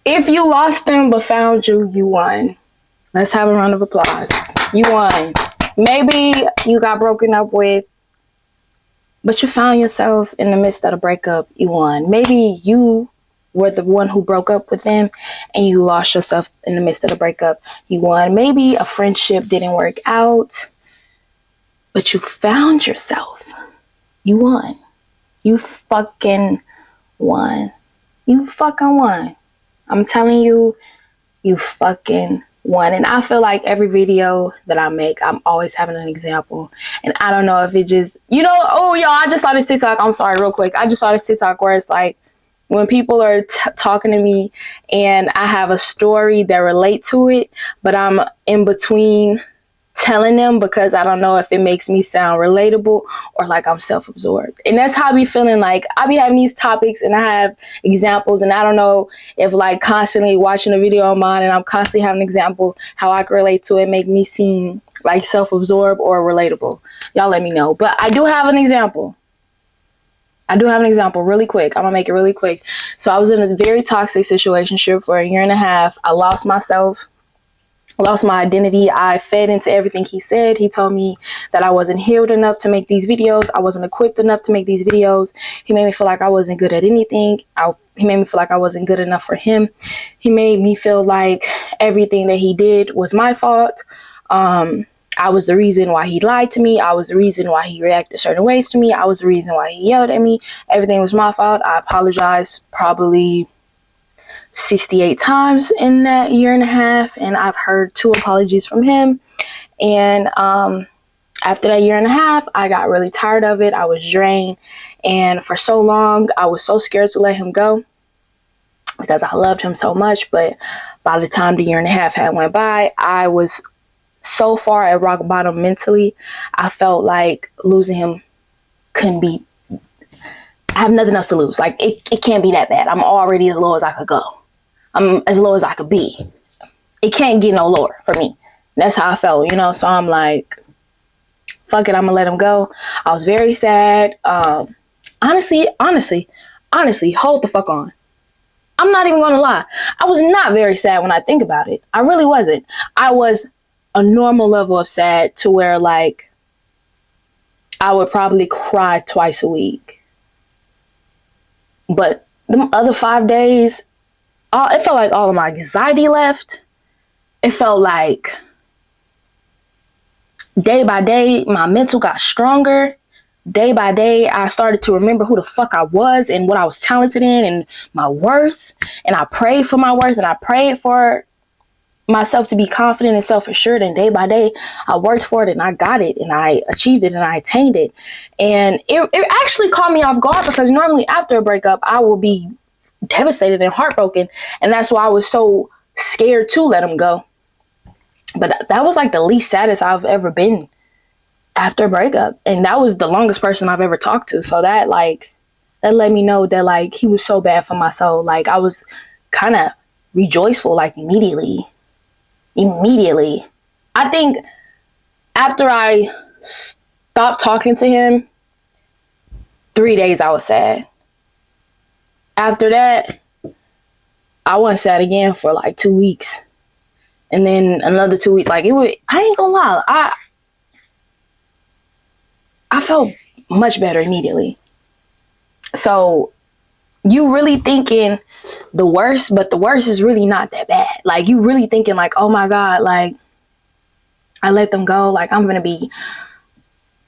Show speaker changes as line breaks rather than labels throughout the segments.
If you lost them but found you, you won. Let's have a round of applause. You won. Maybe you got broken up with, but you found yourself in the midst of the breakup. You won. Maybe you were the one who broke up with them and you lost yourself in the midst of the breakup. You won. Maybe a friendship didn't work out, but you found yourself. You won. You fucking won. You fucking won. I'm telling you, you fucking won. And I feel like every video that I make, I'm always having an example. And I don't know if it just, oh, yo, I just saw this TikTok. I'm sorry, real quick. I just saw this TikTok where it's like, when people are talking to me and I have a story that relate to it, but I'm in between telling them because I don't know if it makes me sound relatable or like I'm self-absorbed. And that's how I be feeling. Like I be having these topics and I have examples, and I don't know if like constantly watching a video of mine and I'm constantly having an example how I can relate to it make me seem like self-absorbed or relatable. Y'all let me know. But I do have an example. Really quick. I'm gonna make it really quick. So I was in a very toxic situationship for a year and a half. I lost myself. I lost my identity. I fed into everything he said. He told me that I wasn't healed enough to make these videos. I wasn't equipped enough to make these videos. He made me feel like I wasn't good at anything. He made me feel like I wasn't good enough for him. He made me feel like everything that he did was my fault. I was the reason why he lied to me. I was the reason why he reacted certain ways to me. I was the reason why he yelled at me. Everything was my fault. I apologized probably 68 times in that year and a half, and I've heard 2 apologies from him. And after that year and a half, I got really tired of it. I was drained, and for so long I was so scared to let him go because I loved him so much. But by the time the year and a half had went by, I was so far at rock bottom mentally. I felt like losing him couldn't be, I have nothing else to lose. Like it can't be that bad. I'm already as low as I could go. I'm as low as I could be. It can't get no lower for me. That's how I felt, So I'm like, fuck it, I'm gonna let him go. I was very sad. Honestly, hold the fuck on. I'm not even gonna lie. I was not very sad when I think about it. I really wasn't. I was a normal level of sad to where like I would probably cry twice a week. But the other 5 days, it felt like all of my anxiety left. It felt like day by day, my mental got stronger. Day by day, I started to remember who the fuck I was and what I was talented in and my worth. And I prayed for my worth, and I prayed for myself to be confident and self-assured. And day by day, I worked for it, and I got it, and I achieved it, and I attained it. And it actually caught me off guard because normally after a breakup, I will be devastated and heartbroken. And that's why I was so scared to let him go. But that was like the least saddest I've ever been after a breakup. And that was the longest person I've ever talked to. So that let me know that like he was so bad for my soul. Like I was kind of rejoiceful like immediately. I think after I stopped talking to him, 3 days I was sad. After that, I wasn't sad again for like 2 weeks. And then another 2 weeks. Like I ain't gonna lie. I felt much better immediately. So you really thinking the worst, but the worst is really not that bad. Like you really thinking like, oh my God, like I let them go. Like I'm going to be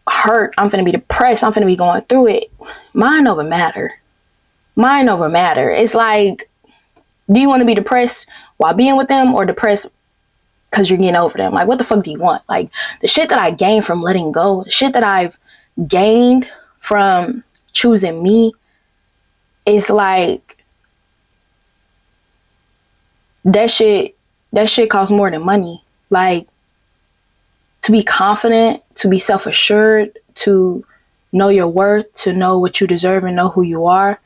hurt. I'm going to be depressed. I'm going to be going through it. Mind over matter. It's like, do you want to be depressed while being with them or depressed because you're getting over them? Like, what the fuck do you want? Like the shit that I gained from letting go, the shit that I've gained from choosing me, is like, that shit costs more than money. Like, to be confident, to be self-assured, to know your worth, to know what you deserve and know who you are,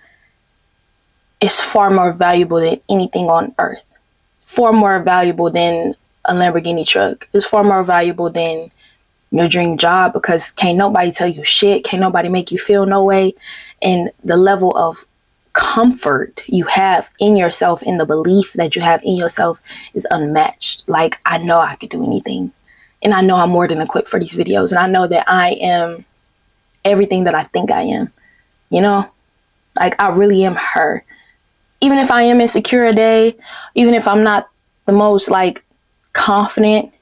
is far more valuable than anything on earth. Far more valuable than a Lamborghini truck. It's far more valuable than your dream job, because can't nobody tell you shit. Can't nobody make you feel no way. And the level of comfort you have in yourself, in the belief that you have in yourself, is unmatched. Like, I know I could do anything, and I know I'm more than equipped for these videos, and I know that I am everything that I think I am, you know? Like, I really am her. Even if I am insecure a day, even if I'm not the most, like, confident,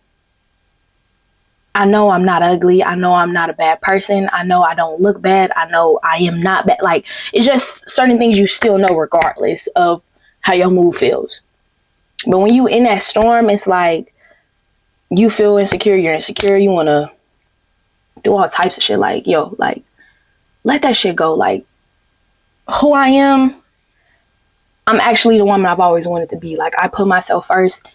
I know I'm not ugly. I know I'm not a bad person. I know I don't look bad. I know I am not bad. Like, it's just certain things you still know regardless of how your mood feels. But when you in that storm, it's like you feel insecure. You're insecure. You want to do all types of shit. Like, yo, like, let that shit go. Like, who I am, I'm actually the woman I've always wanted to be. Like, I put myself first.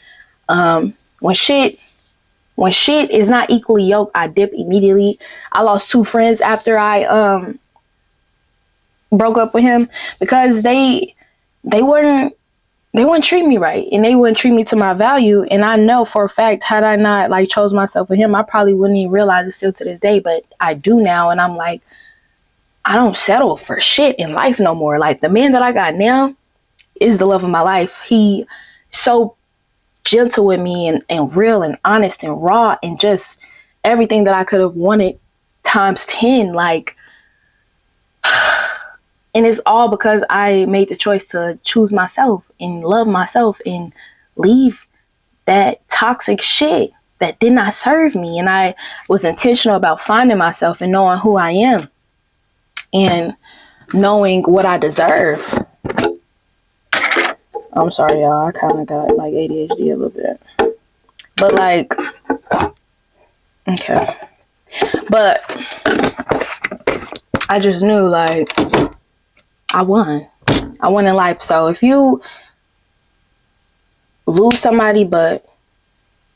When shit is not equally yoked, I dip immediately. I lost 2 friends after I broke up with him because they wouldn't treat me right, and they wouldn't treat me to my value. And I know for a fact, had I not like chose myself for him, I probably wouldn't even realize it still to this day. But I do now, and I'm like, I don't settle for shit in life no more. Like, the man that I got now is the love of my life. He so gentle with me and real and honest and raw and just everything that I could have wanted times 10. Like, and it's all because I made the choice to choose myself and love myself and leave that toxic shit that did not serve me. And I was intentional about finding myself and knowing who I am and knowing what I deserve. I'm sorry, y'all. I kind of got like ADHD a little bit. But like, okay. But I just knew, like, I won. I won in life. So if you lose somebody but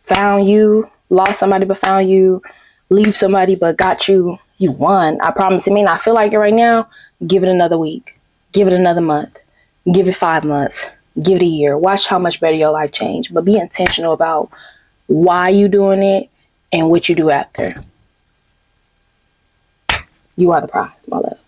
found you, lost somebody but found you, leave somebody but got you, you won. I promise. It may not feel like it right now. Give it another week. Give it another month. Give it 5 months. Give it a year. Watch how much better your life change. But be intentional about why you doing it and what you do after. You are the prize, my love.